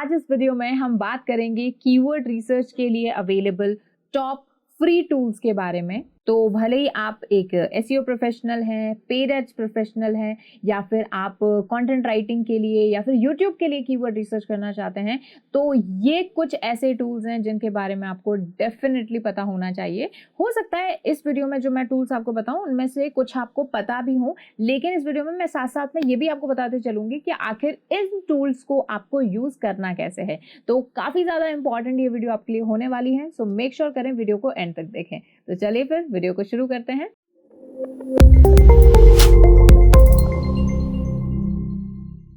आज इस वीडियो में हम बात करेंगे कीवर्ड रिसर्च के लिए अवेलेबल टॉप फ्री टूल्स के बारे में। तो भले ही आप एक एसईओ प्रोफेशनल हैं, पेड एड्स प्रोफेशनल हैं, या फिर आप कंटेंट राइटिंग के लिए या फिर यूट्यूब के लिए कीवर्ड रिसर्च करना चाहते हैं, तो ये कुछ ऐसे टूल्स हैं जिनके बारे में आपको डेफिनेटली पता होना चाहिए। हो सकता है इस वीडियो में जो मैं टूल्स आपको बताऊं उनमें से कुछ आपको पता भी हो, लेकिन इस वीडियो में मैं साथ साथ में ये भी आपको बताते चलूंगी कि आखिर इन टूल्स को आपको यूज करना कैसे है। तो काफी ज्यादा इंपॉर्टेंट ये वीडियो आपके लिए होने वाली है, सो मेक श्योर करें वीडियो को एंड तक देखें। तो चलिए फिर वीडियो को शुरू करते हैं।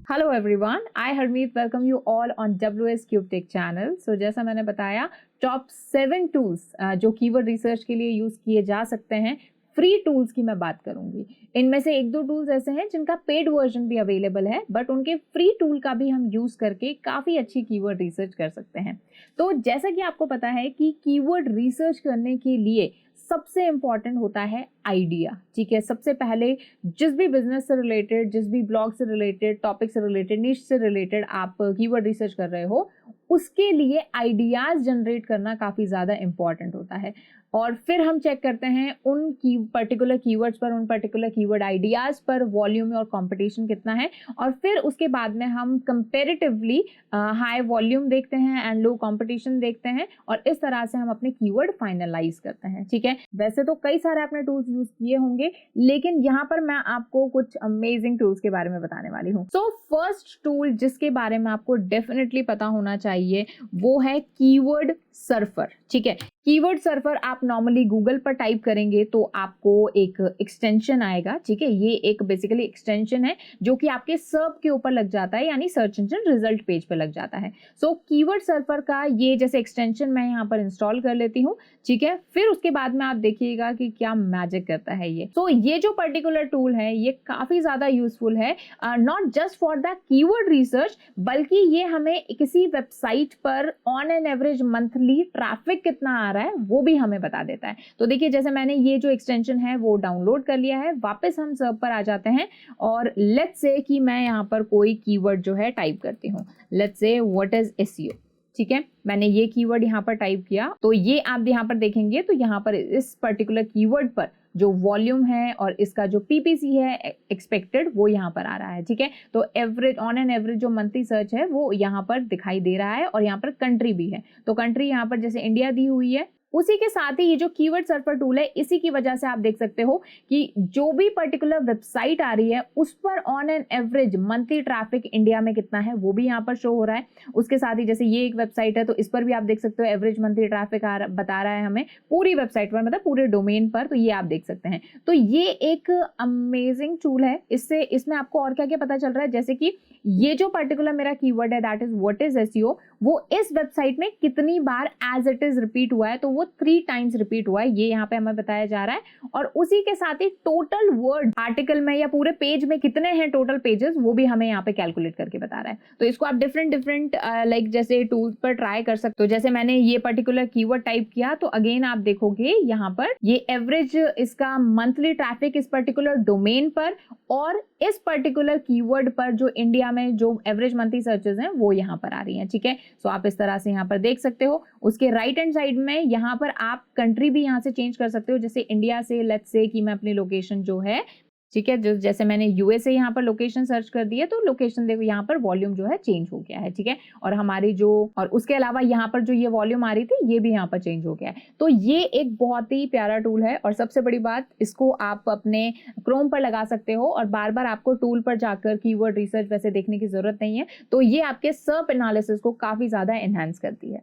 Hello everyone, I Harmeet welcome you all on WS Cube Tech channel। So जैसा मैंने बताया टॉप 7 टूल्स जो कीवर्ड रिसर्च के लिए यूज किए जा सकते हैं, फ्री टूल्स की मैं बात करूंगी। इनमें से एक दो टूल्स ऐसे हैं जिनका पेड वर्जन भी अवेलेबल है, बट उनके फ्री टूल का भी हम यूज करके काफी अच्छी कीवर्ड रिसर्च कर सकते हैं। तो जैसा कि आपको पता है कि कीवर्ड रिसर्च करने के लिए सबसे इंपॉर्टेंट होता है आइडिया। ठीक है, सबसे पहले जिस भी बिजनेस से रिलेटेड, जिस भी ब्लॉग से रिलेटेड, टॉपिक से रिलेटेड, निश से रिलेटेड आप कीवर्ड रिसर्च कर रहे हो, उसके लिए आइडियाज जनरेट करना काफी ज्यादा इंपॉर्टेंट होता है। और फिर हम चेक करते हैं उन पर्टिकुलर कीवर्ड्स पर, उन पर्टिकुलर कीवर्ड आइडियाज पर वॉल्यूम और कंपटीशन कितना है, और फिर उसके बाद में हम कंपैरेटिवली हाई वॉल्यूम देखते हैं एंड लो कंपटीशन देखते हैं, और इस तरह से हम अपने कीवर्ड फाइनलाइज करते हैं। ठीक है, वैसे तो कई सारे आपने टूल्स यूज किए होंगे, लेकिन यहाँ पर मैं आपको कुछ अमेजिंग टूल्स के बारे में बताने वाली हूँ। सो फर्स्ट टूल जिसके बारे में आपको डेफिनेटली पता होना चाहिए वो है कीवर्ड सर्फर। ठीक है, कीवर्ड सर्फर आप नॉर्मली गूगल पर टाइप करेंगे तो आपको एक एक्सटेंशन आएगा। ठीक है, ये एक बेसिकली एक्सटेंशन है जो कि आपके सर्च के ऊपर लग जाता है, यानी सर्च इंजन रिजल्ट पेज पे लग जाता है। सो कीवर्ड सर्फर का ये जैसे एक्सटेंशन मैं यहाँ पर इंस्टॉल कर लेती हूँ। ठीक है, फिर उसके बाद में आप देखिएगा कि क्या मैजिक करता है ये। तो ये जो पर्टिकुलर टूल है ये काफी ज्यादा यूजफुल है, not just for the keyword research, बल्कि ये हमें किसी वेबसाइट पर on an average monthly traffic कितना आ रहा है वो भी हमें बता देता है। तो देखिए, जैसे मैंने ये जो एक्सटेंशन है वो डाउनलोड कर लिया है, वापस हम सर्च पर आ जाते हैं और लेट्स से कि मैं यहाँ पर कोई कीवर्ड जो है टाइप करती हूँ। Let's say what is SEO. ठीक है, मैंने ये कीवर्ड यहाँ पर टाइप किया, तो ये आप यहाँ पर देखेंगे तो यहाँ पर इस पर्टिकुलर कीवर्ड पर जो वॉल्यूम है और इसका जो पीपीसी है एक्सपेक्टेड वो यहाँ पर आ रहा है। ठीक है, तो एवरेज ऑन एन एवरेज जो मंथली सर्च है वो यहाँ पर दिखाई दे रहा है, और यहाँ पर कंट्री भी है। तो कंट्री यहाँ पर जैसे इंडिया दी हुई है, उसी के साथ ही ये जो कीवर्ड सर्फर टूल है, इसी की वजह से आप देख सकते हो कि जो भी पर्टिकुलर वेबसाइट आ रही है उस पर on an average monthly traffic India में कितना है वो भी यहाँ पर शो हो रहा है। उसके साथ ही जैसे ये एक वेबसाइट है तो इस पर भी आप देख सकते हो एवरेज मंथली ट्रैफिक बता रहा है हमें पूरी वेबसाइट पर, मतलब पूरे डोमेन पर, तो ये आप देख सकते हैं। तो ये एक अमेजिंग टूल है। इसमें आपको और क्या क्या पता चल रहा है, जैसे कि ये जो पर्टिकुलर मेरा कीवर्ड है that is what is SEO, वो इस वेबसाइट में कितनी बार एज इट इज रिपीट हुआ है, तो वो 3 टाइम्स रिपीट हुआ है, ये यहाँ पे हमें बताया जा रहा है। और उसी के साथ ही टोटल वर्ड आर्टिकल में या पूरे पेज में कितने हैं टोटल पेजेस, वो भी हमें यहाँ पे कैलकुलेट करके बता रहा है। तो इसको आप डिफरेंट लाइक जैसे टूल्स पर ट्राई कर सकते हो। जैसे मैंने ये पर्टिकुलर कीवर्ड टाइप किया तो अगेन आप देखोगे यहाँ पर ये एवरेज इसका मंथली ट्रैफिक इस पर्टिकुलर डोमेन पर और इस पर्टिकुलर कीवर्ड पर जो इंडिया में जो एवरेज मंथली सर्चेस हैं वो यहाँ पर आ रही हैं। ठीक है, सो आप इस तरह से यहाँ पर देख सकते हो। उसके राइट हैंड साइड में यहाँ पर आप कंट्री भी यहाँ से चेंज कर सकते हो, जैसे इंडिया से लेट्स से कि मैं अपनी लोकेशन जो है, ठीक है, जैसे मैंने यूएसए यहाँ पर लोकेशन सर्च कर दी है तो लोकेशन देखो यहाँ पर वॉल्यूम जो है चेंज हो गया है। ठीक है, और हमारी जो, और उसके अलावा यहाँ पर जो ये वॉल्यूम आ रही थी ये भी यहाँ पर चेंज हो गया है। तो ये एक बहुत ही प्यारा टूल है, और सबसे बड़ी बात, इसको आप अपने क्रोम पर लगा सकते हो और बार बार आपको टूल पर जाकर कीवर्ड रिसर्च वैसे देखने की जरूरत नहीं है। तो ये आपके सर्च एनालिसिस को काफी ज्यादा एनहांस करती है।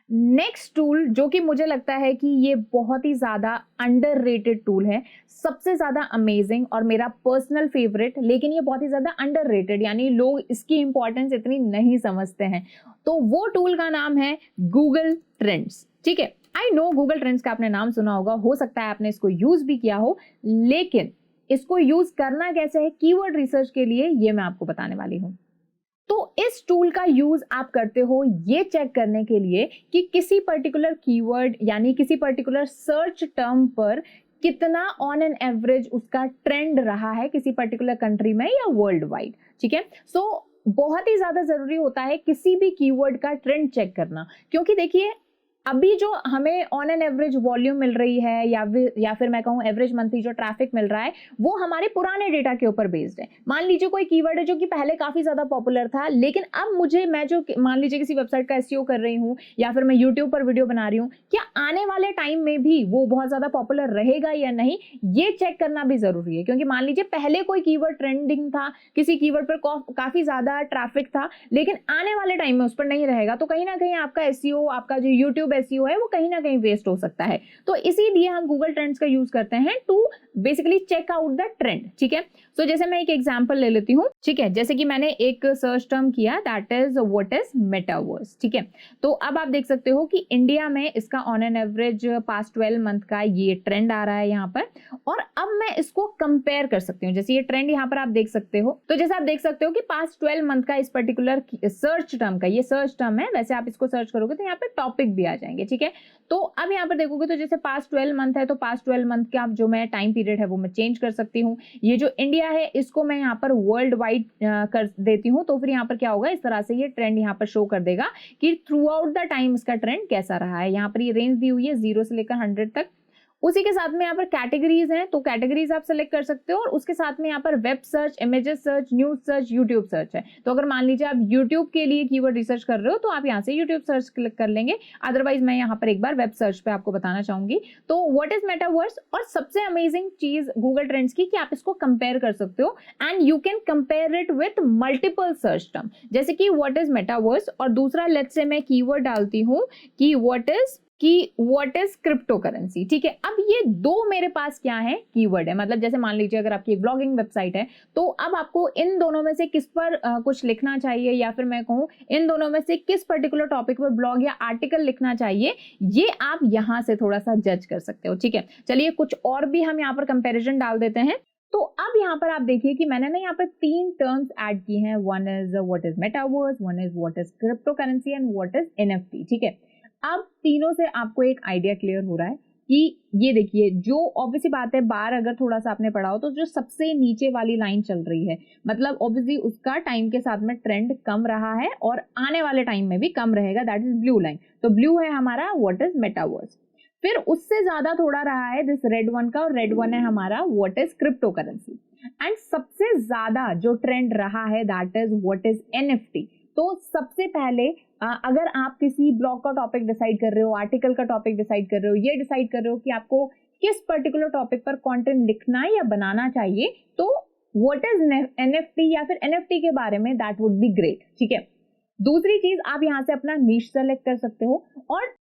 नेक्स्ट टूल जो कि मुझे लगता है कि ये बहुत ही ज्यादा अंडररेटेड टूल है, सबसे ज्यादा अमेजिंग और मेरा पर्सनल फेवरेट, लेकिन ये बहुत ही ज्यादा अंडररेटेड, यानी लोग इसकी इंपॉर्टेंस इतनी नहीं समझते हैं। तो वो टूल का नाम है गूगल ट्रेंड्स। ठीक है, आई नो गूगल ट्रेंड्स का आपने नाम सुना होगा, हो सकता है आपने इसको यूज भी किया हो, लेकिन इसको यूज करना कैसे है कीवर्ड रिसर्च के लिए ये मैं आपको बताने वाली हूँ। तो इस टूल का यूज आप करते हो ये चेक करने के लिए कि किसी पर्टिकुलर कीवर्ड यानी किसी पर्टिकुलर सर्च टर्म पर कितना ऑन एन एवरेज उसका ट्रेंड रहा है किसी पर्टिकुलर कंट्री में या वर्ल्ड वाइड। ठीक है, सो बहुत ही ज़्यादा ज़रूरी होता है किसी भी कीवर्ड का ट्रेंड चेक करना, क्योंकि देखिए अभी जो हमें ऑन एन एवरेज वॉल्यूम मिल रही है या फिर मैं कहूँ एवरेज मंथली जो ट्रैफिक मिल रहा है वो हमारे पुराने डेटा के ऊपर बेस्ड है। मान लीजिए कोई कीवर्ड है जो कि पहले काफी ज्यादा पॉपुलर था, लेकिन अब मैं जो मान लीजिए किसी वेबसाइट का एसईओ कर रही हूँ या फिर मैं यूट्यूब पर वीडियो बना रही हूँ, क्या आने वाले टाइम में भी वो बहुत ज्यादा पॉपुलर रहेगा या नहीं, ये चेक करना भी जरूरी है। क्योंकि मान लीजिए पहले कोई कीवर्ड ट्रेंडिंग था, किसी कीवर्ड पर काफी ज्यादा ट्रैफिक था, लेकिन आने वाले टाइम में उस पर नहीं रहेगा, तो कहीं ना कहीं आपका एसईओ, आपका जो यूट्यूब एसईओ है वो कहीं ना कहीं वेस्ट हो सकता है। तो इसीलिए हम गूगल ट्रेंड्स का यूज करते हैं to basically check out the trend. ठीक है, सो जैसे मैं एक एग्जांपल ले लेती हूँ। ठीक है, जैसे कि मैंने एक सर्च टर्म किया, that is what is metaverse. ठीक है, तो अब आप देख सकते हो कि इंडिया में इसका on an average past 12 month का ये ट्रेंड आ रहा है यहाँ पर, और अब मैं इसको कंपेयर कर सकती हूँ। जैसे ये ट्रेंड यहाँ पर आप देख सकते हो, तो जैसे आप देख सकते हो कि पास्ट 12 मंथ का इस पर्टिकुलर सर्च टर्म का, ये सर्च टर्म है, वैसे आप इसको सर्च करोगे तो यहाँ पे टॉपिक भी आ जाएंगे। ठीक है, तो अब यहाँ पर देखोगे तो जैसे पास्ट 12 मंथ है, तो पास्ट 12 मंथ का जो मैं टाइम पीरियड है वो मैं चेंज कर सकती हूँ। ये जो इंडिया है इसको मैं यहाँ पर वर्ल्ड वाइड कर देती हूँ, तो फिर यहाँ पर क्या होगा, इस तरह से ये ट्रेंड यहाँ पर शो कर देगा कि थ्रू आउट द टाइम इसका ट्रेंड कैसा रहा है। यहाँ पर ये रेंज दी हुई है 0 से लेकर 100 तक। उसी के साथ में यहाँ पर कैटेगरीज हैं, तो कैटेगरीज आप सेलेक्ट कर सकते हो, और उसके साथ में यहाँ पर web search, images search, news search, YouTube search है। तो अगर मान लीजिए आप यूट्यूब के लिए कीवर्ड रिसर्च कर रहे हो तो आप यहाँ से यूट्यूब सर्च क्लिक कर लेंगे। अदरवाइज मैं यहाँ पर एक बार वेब सर्च पे आपको बताना चाहूंगी। तो व्हाट इज मेटावर्स, और सबसे अमेजिंग चीज गूगल ट्रेंड्स की कि आप इसको कंपेयर कर सकते हो, and you can compare it with multiple search term. जैसे कि व्हाट इज मेटावर्स, और दूसरा लेट्स से मैं कीवर्ड डालती हूँ कि व्हाट इज क्रिप्टो करेंसी। ठीक है, अब ये दो मेरे पास क्या है, कीवर्ड है। मतलब जैसे मान लीजिए अगर आपकी ब्लॉगिंग वेबसाइट है, तो अब आपको इन दोनों में से किस पर कुछ लिखना चाहिए, या फिर मैं कहूँ इन दोनों में से किस पर्टिकुलर टॉपिक पर ब्लॉग या आर्टिकल लिखना चाहिए, ये आप यहाँ से थोड़ा सा जज कर सकते हो। ठीक है, चलिए कुछ और भी हम यहाँ पर कंपेरिजन डाल देते हैं। तो अब यहाँ पर आप देखिए कि मैंने ना यहाँ पर 3 टर्म्स ऐड की हैं। One is what is metaverse, one is what is crypto currency, and what is NFT. ठीक है, अब तीनों से आपको एक आइडिया क्लियर हो रहा है कि ये देखिए, जो ऑब्वियसली बात है, बार अगर थोड़ा सा आपने पढ़ा हो तो जो सबसे नीचे वाली लाइन चल रही है, मतलब ऑब्वियसली उसका टाइम के साथ में ट्रेंड कम रहा है और आने वाले टाइम में भी कम रहेगा, दैट इज ब्लू लाइन। तो ब्लू है हमारा व्हाट इज मेटावर्स। फिर उससे ज्यादा थोड़ा रहा है दिस रेड वन का, और रेड वन है हमारा what is crypto currency. And सबसे ज्यादा जो ट्रेंड रहा है that is what is NFT. तो सबसे पहले अगर आप किसी ब्लॉग का टॉपिक डिसाइड कर रहे हो, आर्टिकल का टॉपिक डिसाइड कर रहे हो, ये डिसाइड कर रहे हो कि आपको किस पर्टिकुलर टॉपिक पर कंटेंट लिखना या बनाना चाहिए, तो व्हाट इज एनएफटी या फिर एनएफटी के बारे में दैट वुड बी ग्रेट। ठीक है, दूसरी चीज आप यहाँ से अपना नीश सेलेक्ट कर सकते हो। और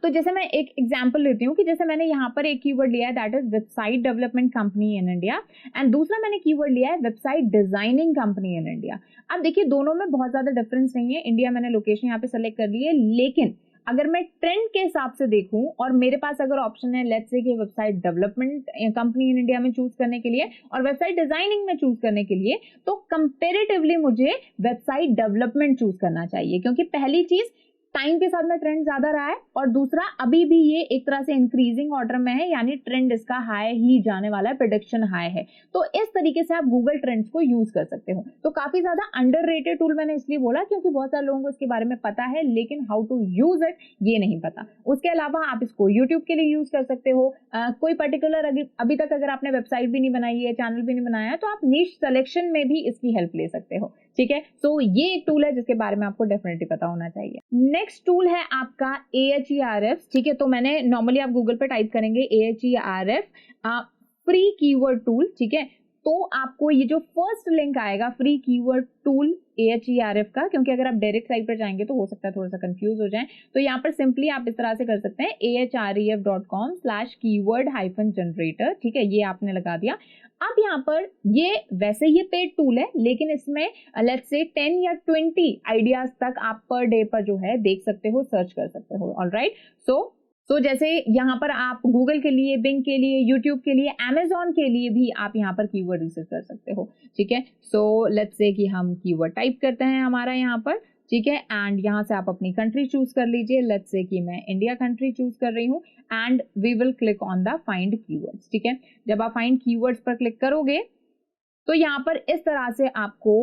तो जैसे मैं एक एग्जांपल लेती हूँ कि जैसे मैंने यहाँ पर एक कीवर्ड लिया है that is website development company in India, and दूसरा मैंने कीवर्ड लिया है website designing company in India. अब देखिए दोनों में बहुत ज्यादा डिफरेंस नहीं है। इंडिया मैंने लोकेशन यहाँ पे सेलेक्ट कर ली है, लेकिन अगर मैं ट्रेंड के हिसाब से देखूं और मेरे पास अगर ऑप्शन है लेट्स से कि website development company in India में चूज करने के लिए और वेबसाइट डिजाइनिंग में चूज करने के लिए, तो कंपेरेटिवली मुझे वेबसाइट डेवलपमेंट चूज करना चाहिए, क्योंकि पहली चीज टाइम के साथ में ट्रेंड ज्यादा रहा है, और दूसरा अभी भी ये एक तरह से इंक्रीजिंग ऑर्डर में है, यानी ट्रेंड इसका हाई ही जाने वाला है, प्रेडिक्शन हाई है। तो इस तरीके से आप गूगल ट्रेंड्स को यूज कर सकते हो। तो काफी ज्यादा अंडररेटेड टूल मैंने इसलिए बोला क्योंकि बहुत सारे लोगों को इसके बारे में पता है, लेकिन हाउ टू यूज इट ये नहीं पता। उसके अलावा आप इसको यूट्यूब के लिए यूज कर सकते हो। कोई पर्टिकुलर अभी तक अगर आपने वेबसाइट भी नहीं बनाई है, चैनल भी नहीं बनाया है, तो आप नीश सिलेक्शन में भी इसकी हेल्प ले सकते हो। ठीक है, सो ये एक टूल है जिसके बारे में आपको डेफिनेटली पता होना चाहिए। नेक्स्ट टूल है आपका Ahrefs। ठीक है, तो मैंने नॉर्मली आप गूगल पे टाइप करेंगे Ahref फ्री कीवर्ड टूल। ठीक है, तो आपको ये जो फर्स्ट लिंक आएगा फ्री कीवर्ड टूल Ahref का, क्योंकि अगर आप डायरेक्ट साइट पर जाएंगे तो हो सकता है थोड़ा सा कंफ्यूज हो जाए, तो यहाँ पर सिंपली आप इस तरह से कर सकते हैं ahref.com/keyword-generator। ठीक है, ये आपने लगा दिया। अब यहाँ पर ये वैसे ये पेड टूल है, लेकिन इसमें लेट्स से 10 या 20 आइडियाज तक आप पर डे पर जो है देख सकते हो, सर्च कर सकते हो। ऑलराइट, सो जैसे यहाँ पर आप गूगल के लिए, बिंग के लिए, यूट्यूब के लिए, अमेजॉन के लिए भी आप यहाँ पर कीवर्ड रिसर्च कर सकते हो। ठीक है, सो लेट्स से कि हम कीवर्ड टाइप करते हैं हमारा यहाँ पर। ठीक है, एंड यहाँ से आप अपनी कंट्री चूज कर लीजिए। लेट्स से कि मैं इंडिया कंट्री चूज कर रही हूँ, and we will click on the find keywords. ठीक है, जब आप फाइंड कीवर्ड्स पर क्लिक करोगे तो यहाँ पर इस तरह से आपको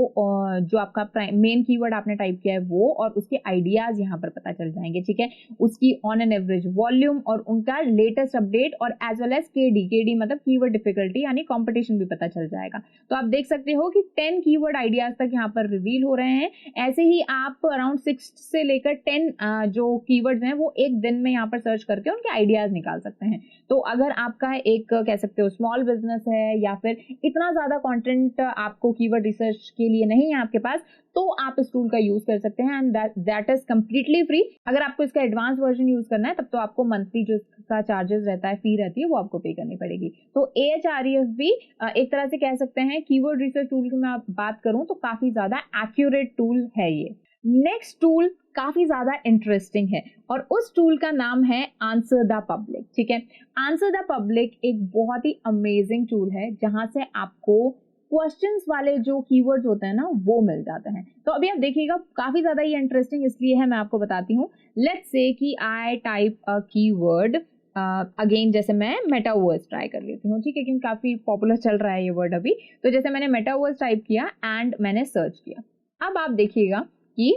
जो आपका मेन कीवर्ड आपने टाइप किया है वो और उसके आइडियाज यहाँ पर पता चल जाएंगे, ठीक है। उसकी ऑन एन एवरेज वॉल्यूम और उनका लेटेस्ट अपडेट और एज वेल एज केडी मतलब कीवर्ड डिफिकल्टी यानी कंपटीशन भी पता चल जाएगा। तो आप देख सकते हो कि 10 कीवर्ड आइडियाज तक यहाँ पर रिवील हो रहे हैं। ऐसे ही आप अराउंड 6 से लेकर 10 जो कीवर्ड्स हैं वो एक दिन में यहाँ पर सर्च करके उनके आइडियाज निकाल सकते हैं। तो अगर आपका एक कह सकते हो स्मॉल बिजनेस है या फिर इतना ज्यादा कंटेंट आपको कीवर्ड रिसर्च के लिए नहीं है आपके पास, तो आप इस टूल का यूज कर सकते हैं and that is completely free. अगर आपको इसका एडवांस वर्जन यूज करना है तब तो आपको मंथली जो इसका चार्जेस रहता है, फी रहती है, वो आपको पे करनी पड़ेगी। तो AHREF भी एक तरह से कह सकते हैं कीवर्ड रिसर्च टूल की मैं बात करूं तो काफी ज्यादा एक्यूरेट टूल है ये। नेक्स्ट टूल काफी ज्यादा इंटरेस्टिंग है और उस टूल का नाम है आंसर द पब्लिक, ठीक है। आंसर द पब्लिक एक बहुत ही अमेजिंग टूल है जहां से आपको क्वेश्चंस वाले जो कीवर्ड्स होते हैं ना वो मिल जाते हैं। तो अभी आप देखिएगा काफी ज्यादा ये इंटरेस्टिंग इसलिए है, मैं आपको बताती हूँ। लेट्स से कि I type a keyword again, जैसे मैं मेटावर्स ट्राई कर लेती हूँ, ठीक है, क्योंकि काफी पॉपुलर चल रहा है ये वर्ड अभी। तो जैसे मैंने मेटावर्स टाइप किया एंड मैंने सर्च किया। अब आप देखिएगा कि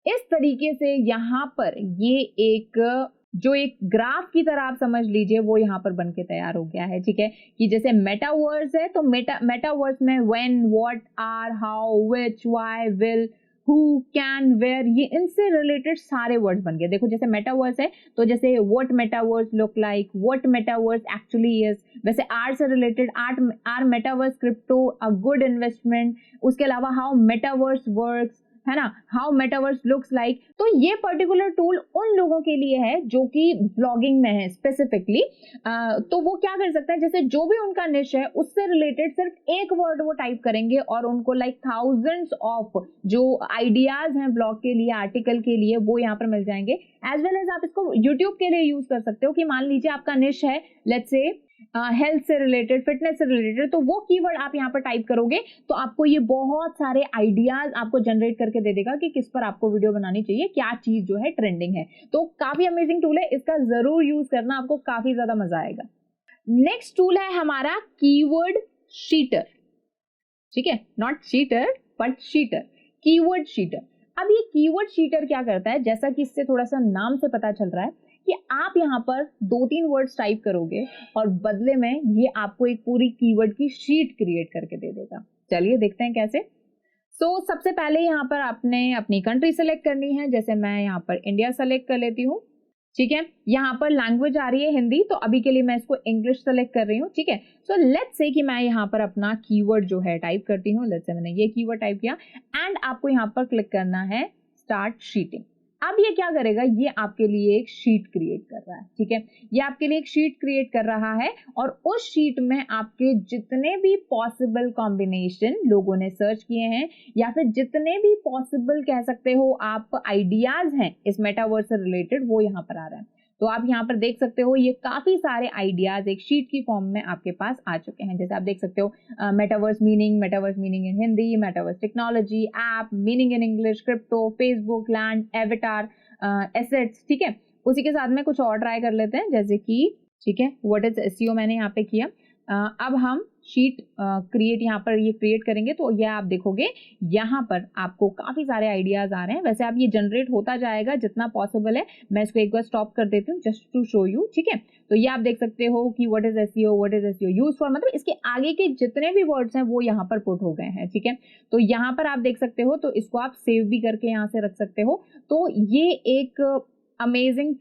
इस तरीके से यहाँ पर ये एक जो एक ग्राफ की तरह आप समझ लीजिए वो यहाँ पर बनके तैयार हो गया है, ठीक है। कि जैसे मेटावर्स है तो मेटावर्स में when, what, are, how, which, why, will, who, can, where, ये इनसे रिलेटेड सारे वर्ड्स बन गए। देखो जैसे मेटावर्स है तो जैसे what metaverse look like, what metaverse actually is, वैसे आर से related are metaverse crypto a good investment, उसके अलावा हाउ मेटावर्स वर्क्स, है ना, हाउ मेटावर्स लुक्स लाइक। तो ये पर्टिकुलर टूल उन लोगों के लिए है जो कि ब्लॉगिंग में है स्पेसिफिकली। तो वो क्या कर सकते हैं, जैसे जो भी उनका निश है उससे रिलेटेड सिर्फ एक वर्ड वो टाइप करेंगे और उनको लाइक थाउजेंड्स ऑफ जो आइडियाज हैं ब्लॉग के लिए, आर्टिकल के लिए, वो यहाँ पर मिल जाएंगे। एज वेल एज आप इसको यूट्यूब के लिए यूज कर सकते हो कि मान लीजिए आपका निश है लेट्स से हेल्थ से रिलेटेड, फिटनेस से रिलेटेड, तो वो कीवर्ड आप यहाँ पर टाइप करोगे तो आपको ये बहुत सारे आइडियाज आपको जनरेट करके दे देगा कि किस पर आपको वीडियो बनानी चाहिए, क्या चीज जो है ट्रेंडिंग है। तो काफी अमेजिंग टूल है, इसका जरूर यूज करना, आपको काफी ज्यादा मजा आएगा। नेक्स्ट टूल है हमारा कीवर्ड शीटर, ठीक है, not sheeter but sheeter, keyword sheeter. अब ये कीवर्ड शीटर क्या करता है, जैसा कि इससे थोड़ा सा नाम से पता चल रहा है कि आप यहाँ पर 2-3 वर्ड्स टाइप करोगे और बदले में ये आपको एक पूरी कीवर्ड की शीट क्रिएट करके दे देगा। चलिए देखते हैं कैसे। सबसे पहले यहाँ पर आपने अपनी कंट्री सेलेक्ट करनी है, जैसे मैं यहाँ पर इंडिया सेलेक्ट कर लेती हूँ, ठीक है। यहाँ पर लैंग्वेज आ रही है हिंदी, तो अभी के लिए मैं इसको इंग्लिश सेलेक्ट कर रही हूँ, ठीक है। सो लेट्स से कि मैं यहाँ पर अपना कीवर्ड जो है टाइप करती हूँ, लेट्स से मैंने ये कीवर्ड टाइप किया एंड आपको यहाँ पर क्लिक करना है स्टार्ट शीटिंग। अब ये क्या करेगा, ये आपके लिए एक शीट क्रिएट कर रहा है, ठीक है। ये आपके लिए एक शीट क्रिएट कर रहा है और उस शीट में आपके जितने भी पॉसिबल कॉम्बिनेशन लोगों ने सर्च किए हैं या फिर जितने भी पॉसिबल कह सकते हो आप आइडियाज हैं इस मेटावर्स से रिलेटेड, वो यहाँ पर आ रहा है। तो आप यहाँ पर देख सकते हो ये काफी सारे आइडियाज एक शीट की फॉर्म में आपके पास आ चुके हैं। जैसे आप देख सकते हो metaverse meaning in Hindi, metaverse technology, app meaning in English, crypto, Facebook, land, avatar, assets, ठीक है। उसी के साथ में कुछ और ट्राई कर लेते हैं, जैसे कि ठीक है व्हाट इज एसईओ मैंने यहाँ पे किया। अब हम शीट क्रिएट यहाँ पर ये क्रिएट करेंगे तो ये आप देखोगे यहाँ पर आपको काफी सारे आइडियाज आ रहे हैं। वैसे आप ये जनरेट होता जाएगा जितना पॉसिबल है। मैं इसको एक बार स्टॉप कर देती हूँ जस्ट टू शो यू, ठीक है। तो ये आप देख सकते हो कि what is SEO use for, मतलब इसके आगे के जितने भी वर्ड्स हैं वो यहाँ पर पुट हो गए हैं, ठीक है। तो यहाँ पर आप देख सकते हो, तो इसको आप सेव भी करके यहाँ से रख सकते हो। तो ये एक अमेजिंग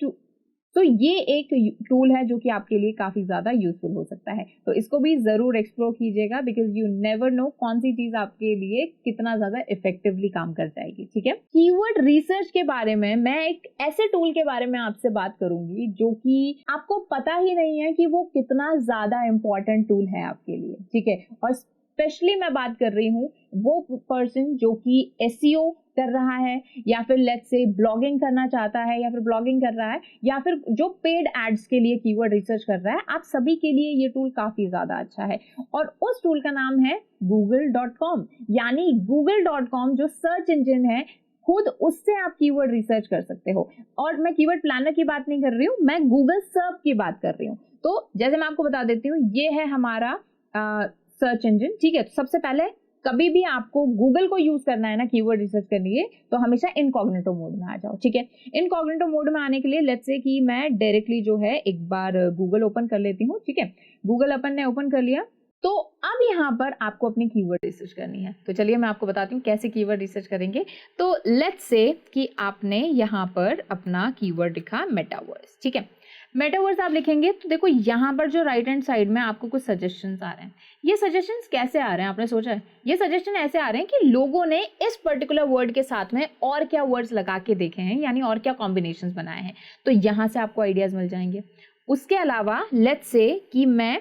तो ये एक टूल है जो कि आपके लिए काफी ज्यादा यूजफुल हो सकता है। तो इसको भी जरूर एक्सप्लोर कीजिएगा बिकॉज यू नेवर नो कौन सी चीज आपके लिए कितना ज्यादा इफेक्टिवली काम कर जाएगी, ठीक है। कीवर्ड रिसर्च के बारे में मैं एक ऐसे टूल के बारे में आपसे बात करूंगी जो कि आपको पता ही नहीं है कि वो कितना ज्यादा इंपॉर्टेंट टूल है आपके लिए, ठीक है। और स्पेशली मैं बात कर रही हूँ वो पर्सन जो कि एसईओ कर रहा है या फिर लेट्स से ब्लॉगिंग करना चाहता है या फिर ब्लॉगिंग कर रहा है या फिर जो पेड एड्स के लिए कीवर्ड रिसर्च कर रहा है, आप सभी के लिए ये टूल काफी ज्यादा अच्छा है। और उस टूल का नाम है google.com, यानी google.com जो सर्च इंजन है खुद उससे आप कीवर्ड रिसर्च कर सकते हो। और मैं कीवर्ड प्लानर की बात नहीं कर रही हूँ, मैं गूगल सर्च की बात कर रही हूँ। तो जैसे मैं आपको बता देती हूँ, ये है हमारा सर्च इंजन, ठीक है। तो सबसे पहले कभी भी आपको गूगल को यूज करना है ना कीवर्ड रिसर्च करने के लिए, तो हमेशा इनकॉग्निटो मोड में आ जाओ, ठीक है। इनकॉग्निटो मोड में आने के लिए लेट्स से कि मैं डायरेक्टली जो है एक बार गूगल ओपन कर लेती हूँ, ठीक है। गूगल अपन ने ओपन कर लिया, तो अब यहाँ पर आपको अपनी कीवर्ड रिसर्च करनी है। तो चलिए मैं आपको बताती हूँ कैसे कीवर्ड रिसर्च करेंगे। तो लेट्स से कि आपने यहाँ पर अपना कीवर्ड लिखा मेटावर्स, ठीक है। मेटावर्स आप लिखेंगे तो देखो यहाँ पर जो राइट हैंड साइड में आपको कुछ सजेशंस आ रहे हैं। ये सजेशंस कैसे आ रहे हैं आपने सोचा है? ये सजेशन ऐसे आ रहे हैं कि लोगों ने इस पर्टिकुलर वर्ड के साथ में और क्या वर्ड्स लगा के देखे हैं, यानी और क्या कॉम्बिनेशंस बनाए हैं, तो यहाँ से आपको आइडियाज मिल जाएंगे। उसके अलावा लेट्स से कि मैं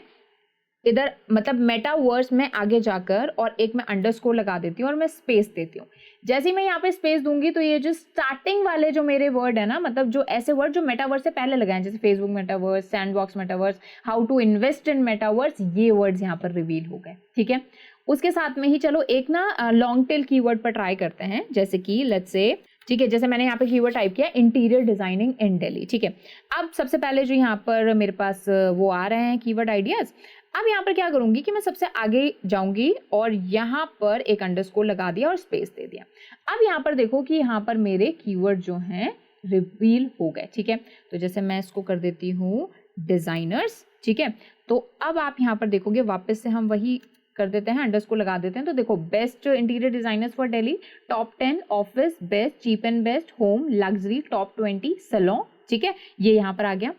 इधर मतलब मेटावर्स में आगे जाकर और एक मैं अंडरस्कोर लगा देती हूँ और मैं स्पेस देती हूँ। जैसे ही मैं यहाँ पे स्पेस दूंगी तो ये जो स्टार्टिंग वाले जो मेरे वर्ड है ना, मतलब जो ऐसे वर्ड जो मेटावर्स से पहले लगाए हैं, जैसे Facebook metaverse, sandbox metaverse, how to invest in metaverse, ये वर्ड्स यहाँ पर रिवील हो गए, ठीक है। उसके साथ में ही चलो एक ना लॉन्ग टेल कीवर्ड पर ट्राई करते हैं, जैसे कि लेट्स से, ठीक है, जैसे मैंने यहाँ पे कीवर्ड टाइप किया इंटीरियर डिजाइनिंग इन दिल्ली, ठीक है। अब सबसे पहले जो यहाँ पर मेरे पास वो आ रहे हैं कीवर्ड आइडियाज। अब यहाँ पर क्या करूंगी कि मैं सबसे आगे जाऊंगी और यहाँ पर एक अंडरस्कोर लगा दिया और स्पेस दे दिया। अब यहाँ पर देखो कि यहाँ पर मेरे कीवर्ड जो हैं रिवील हो गए, ठीक है। तो जैसे मैं इसको कर देती हूँ डिजाइनर्स, ठीक है। तो अब आप यहाँ पर देखोगे वापस से हम वही कर देते हैं, अंडरस्कोर लगा देते हैं। तो देखो best interior designers for Delhi, top 10 office best, cheap and best, home, luxury, top 20 salon, ठीक है, ये यहाँ पर आ गया।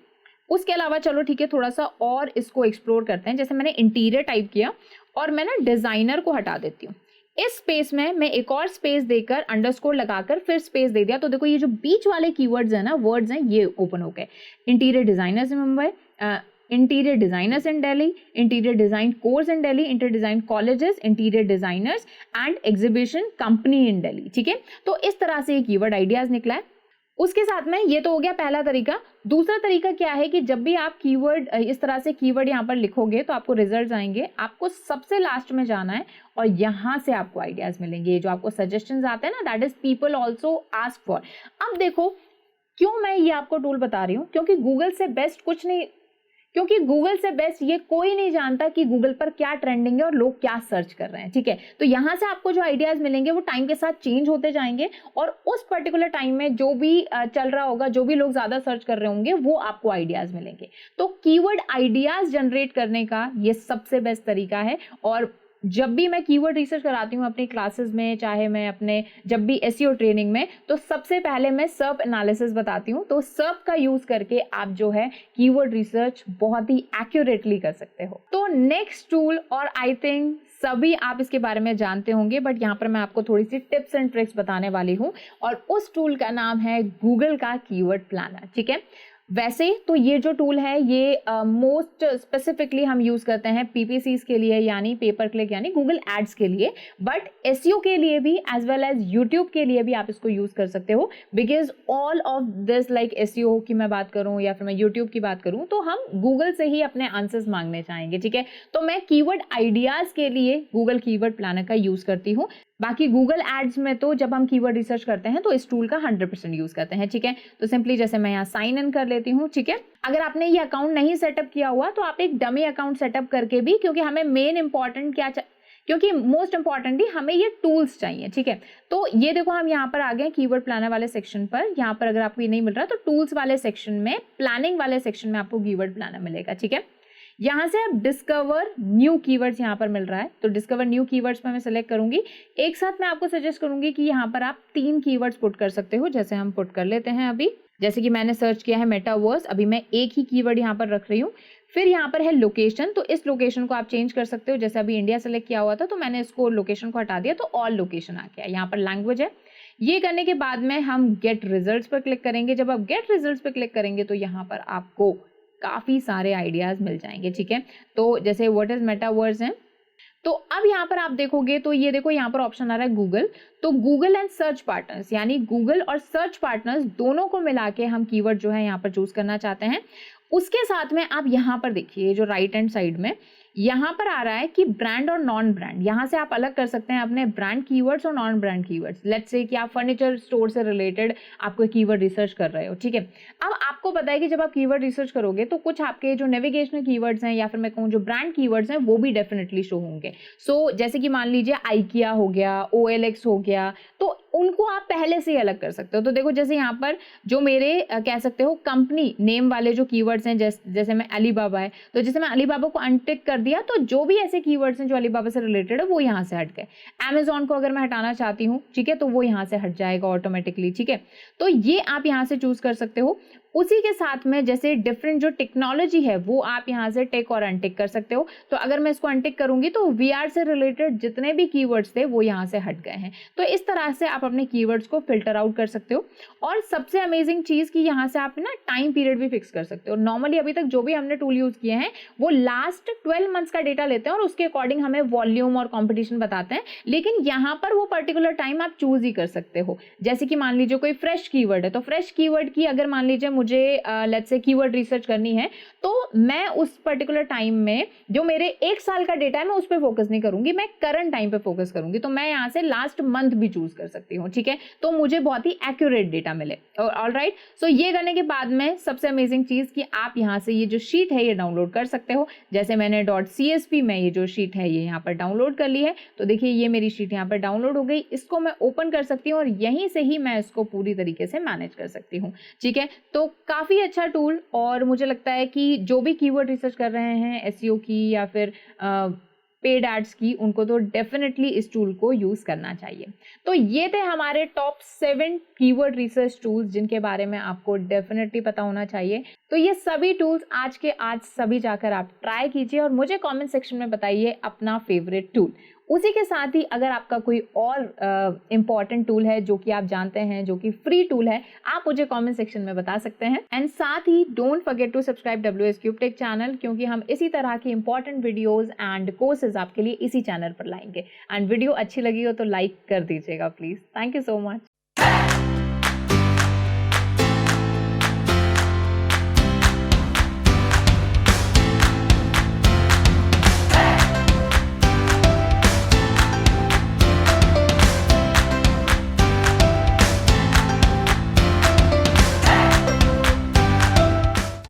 उसके अलावा चलो ठीक है, थोड़ा सा और इसको एक्सप्लोर करते हैं। जैसे मैंने इंटीरियर टाइप किया और मैं ना डिजाइनर को हटा देती हूँ। इस स्पेस में मैं एक और स्पेस देकर अंडरस्कोर लगाकर फिर स्पेस दे दिया, तो देखो ये जो बीच वाले कीवर्ड्स हैं ना, वर्ड्स हैं, ये ओपन हो गए। Interior designers in Mumbai, interior designers in Delhi, interior design course in Delhi, interior design colleges, interior designers and exhibition company इन दिल्ली, ठीक है। तो इस तरह से ये कीवर्ड आइडियाज निकला है। उसके साथ में ये तो हो गया पहला तरीका। दूसरा तरीका क्या है कि जब भी आप कीवर्ड इस तरह से कीवर्ड यहाँ पर लिखोगे तो आपको रिजल्ट्स आएंगे, आपको सबसे लास्ट में जाना है और यहाँ से आपको आइडियाज मिलेंगे। जो आपको सजेशंस आते हैं ना, that is people also ask for. अब देखो क्यों मैं ये आपको टूल बता रही हूँ, क्योंकि गूगल से बेस्ट कुछ नहीं, क्योंकि गूगल से बेस्ट ये कोई नहीं जानता कि गूगल पर क्या ट्रेंडिंग है और लोग क्या सर्च कर रहे हैं, ठीक है। तो यहाँ से आपको जो आइडियाज मिलेंगे वो टाइम के साथ चेंज होते जाएंगे और उस पर्टिकुलर टाइम में जो भी चल रहा होगा, जो भी लोग ज्यादा सर्च कर रहे होंगे, वो आपको आइडियाज मिलेंगे। तो कीवर्ड आइडियाज जनरेट करने का ये सबसे बेस्ट तरीका है। और जब भी मैं कीवर्ड रिसर्च कराती हूँ अपनी क्लासेस में, चाहे मैं अपने जब भी एसईओ ट्रेनिंग में, तो सबसे पहले मैं सर्प एनालिसिस बताती हूँ। तो सर्प का यूज करके आप जो है कीवर्ड रिसर्च बहुत ही एक्यूरेटली कर सकते हो। तो नेक्स्ट टूल, और आई थिंक सभी आप इसके बारे में जानते होंगे, बट यहाँ पर मैं आपको थोड़ी सी टिप्स एंड ट्रिक्स बताने वाली हूँ, और उस टूल का नाम है गूगल का कीवर्ड प्लानर, ठीक है। वैसे तो ये जो टूल है ये मोस्ट स्पेसिफिकली हम यूज करते हैं पीपीसीज के लिए, यानी पेपर क्लिक यानी गूगल एड्स के लिए, बट एसईओ के लिए भी एज वेल एज यूट्यूब के लिए भी आप इसको यूज कर सकते हो। Because all of this, like SEO की मैं बात करूं या फिर मैं यूट्यूब की बात करूं, तो हम गूगल से ही अपने आंसर्स मांगने चाहेंगे, ठीक है। तो मैं कीवर्ड आइडियाज के लिए गूगल कीवर्ड प्लानर का यूज करती हूँ। बाकी गूगल एड्स में तो जब हम कीवर्ड रिसर्च करते हैं तो इस टूल का 100% यूज करते हैं, ठीक है। तो सिंपली जैसे मैं यहाँ साइन इन कर लेती हूँ, ठीक है। अगर आपने ये अकाउंट नहीं सेटअप किया हुआ तो आप एक डमी अकाउंट सेटअप करके भी, क्योंकि हमें मेन इंपॉर्टेंट क्या क्योंकि मोस्ट इंपॉर्टेंटली हमें ये टूल्स चाहिए, ठीक है। तो ये देखो हम यहाँ पर आ गए कीवर्ड प्लानर वाले सेक्शन पर। यहाँ पर अगर आपको ये नहीं मिल रहा तो टूल्स वाले सेक्शन में, प्लानिंग वाले सेक्शन में आपको कीवर्ड प्लानर मिलेगा, ठीक है। यहाँ से अब डिस्कवर न्यू कीवर्ड्स यहाँ पर मिल रहा है, तो डिस्कवर न्यू कीवर्ड्स में मैं सिलेक्ट करूंगी। एक साथ मैं आपको सजेस्ट करूंगी कि यहाँ पर आप 3 कीवर्ड्स पुट कर सकते हो। जैसे हम पुट कर लेते हैं अभी, जैसे कि मैंने सर्च किया है मेटावर्स, अभी मैं एक ही कीवर्ड यहाँ पर रख रही हूँ। फिर यहाँ पर है लोकेशन, तो इस लोकेशन को आप चेंज कर सकते हो। जैसे अभी इंडिया सेलेक्ट किया हुआ था तो मैंने इसको लोकेशन को हटा दिया, तो ऑल लोकेशन आ गया। यहाँ पर लैंग्वेज है। ये करने के बाद में हम गेट रिजल्ट्स पर क्लिक करेंगे। जब आप गेट रिजल्ट्स पर क्लिक करेंगे तो यहाँ पर आपको काफी सारे आइडियाज मिल जाएंगे, ठीक है। तो जैसे व्हाट इज मेटावर्स है, तो अब यहाँ पर आप देखोगे तो ये देखो यहाँ पर ऑप्शन आ रहा है गूगल। तो गूगल एंड सर्च पार्टनर्स, यानी गूगल और सर्च पार्टनर्स दोनों को मिला के हम कीवर्ड जो है यहाँ पर चूज करना चाहते हैं। उसके साथ में आप यहाँ पर देखिए जो राइट हैंड साइड में यहाँ पर आ रहा है कि ब्रांड और नॉन ब्रांड, यहाँ से आप अलग कर सकते हैं अपने ब्रांड कीवर्ड्स और non brand keywords. Let's say कि आप फर्नीचर स्टोर से रिलेटेड आपको कीवर्ड रिसर्च कर रहे हो, ठीक है। अब आपको पता है कि जब आप कीवर्ड रिसर्च करोगे तो कुछ आपके जो नेविगेशनल कीवर्ड्स हैं या फिर मैं कहूँ जो ब्रांड कीवर्ड्स हैं वो भी डेफिनेटली शो होंगे। सो जैसे कि मान लीजिए IKEA हो गया, OLX हो गया, तो उनको आप पहले से ही अलग कर सकते हो। तो देखो जैसे यहाँ पर जो मेरे कह सकते हो कंपनी नेम वाले जो कीवर्ड्स हैं, जैसे मैं अलीबाबा है, तो जैसे मैं अलीबाबा को अनटिक कर दिया तो जो भी ऐसे कीवर्ड्स हैं जो अलीबाबा से रिलेटेड है वो यहाँ से हट गए। अमेज़न को अगर मैं हटाना चाहती हूँ, ठीक है, तो वो यहाँ से हट जाएगा ऑटोमेटिकली, ठीक है। तो ये आप यहाँ से चूज कर सकते हो। उसी के साथ में जैसे डिफरेंट जो टेक्नोलॉजी है वो आप यहाँ से टिक और अनटिक कर सकते हो। तो अगर मैं इसको अनटिक करूंगी तो VR से रिलेटेड जितने भी कीवर्ड्स थे वो यहाँ से हट गए हैं। तो इस तरह से आप अपने कीवर्ड्स को फिल्टर आउट कर सकते हो। और सबसे अमेजिंग चीज कि यहाँ से आप ना टाइम पीरियड भी फिक्स कर सकते हो। नॉर्मली अभी तक जो भी हमने टूल यूज किए हैं वो लास्ट 12 मंथ्स का डेटा लेते हैं और उसके अकॉर्डिंग हमें वॉल्यूम और कॉम्पिटिशन बताते हैं, लेकिन यहाँ पर वो पर्टिकुलर टाइम आप चूज ही कर सकते हो। जैसे कि मान लीजिए कोई फ्रेश कीवर्ड है, तो फ्रेश कीवर्ड की अगर मान लीजिए मुझे लेट्स से कीवर्ड रिसर्च करनी है, तो मैं उस पर्टिकुलर टाइम में जो मेरे 1 साल का डेटा है मैं उस पर फोकस नहीं करूंगी, मैं करंट टाइम पे फोकस करूंगी। तो मैं यहाँ से लास्ट मंथ भी चूज कर सकती हूँ, ठीक है, तो मुझे बहुत ही एक्यूरेट डेटा मिले। ऑलराइट, सो ये करने के बाद में सबसे अमेजिंग चीज कि आप यहाँ से ये जो शीट है ये डाउनलोड कर सकते हो। जैसे मैंने .csv में ये जो शीट है ये यहाँ पर डाउनलोड कर ली है, तो देखिए ये मेरी शीट यहाँ पर डाउनलोड हो गई। इसको मैं ओपन कर सकती हूँ और यहीं से ही मैं इसको पूरी तरीके से मैनेज कर सकती हूँ, ठीक है। तो काफी अच्छा टूल, और मुझे लगता है कि जो भी कीवर्ड रिसर्च कर रहे हैं एसईओ की या फिर पेड एड्स की, उनको तो डेफिनेटली इस टूल को यूज करना चाहिए। तो ये थे हमारे टॉप 7 कीवर्ड रिसर्च टूल्स जिनके बारे में आपको डेफिनेटली पता होना चाहिए। तो ये सभी टूल्स आज के आज सभी जाकर आप ट्राई कीजिए और मुझे कमेंट सेक्शन में बताइए अपना फेवरेट टूल। उसी के साथ ही अगर आपका कोई और इम्पॉर्टेंट टूल है जो कि आप जानते हैं, जो कि फ्री टूल है, आप मुझे कमेंट सेक्शन में बता सकते हैं। एंड साथ ही don't forget to subscribe WS cube tech channel, क्योंकि हम इसी तरह की इंपॉर्टेंट वीडियोस एंड कोर्सेज आपके लिए इसी चैनल पर लाएंगे। एंड वीडियो अच्छी लगी हो तो लाइक कर दीजिएगा please. Thank you so much.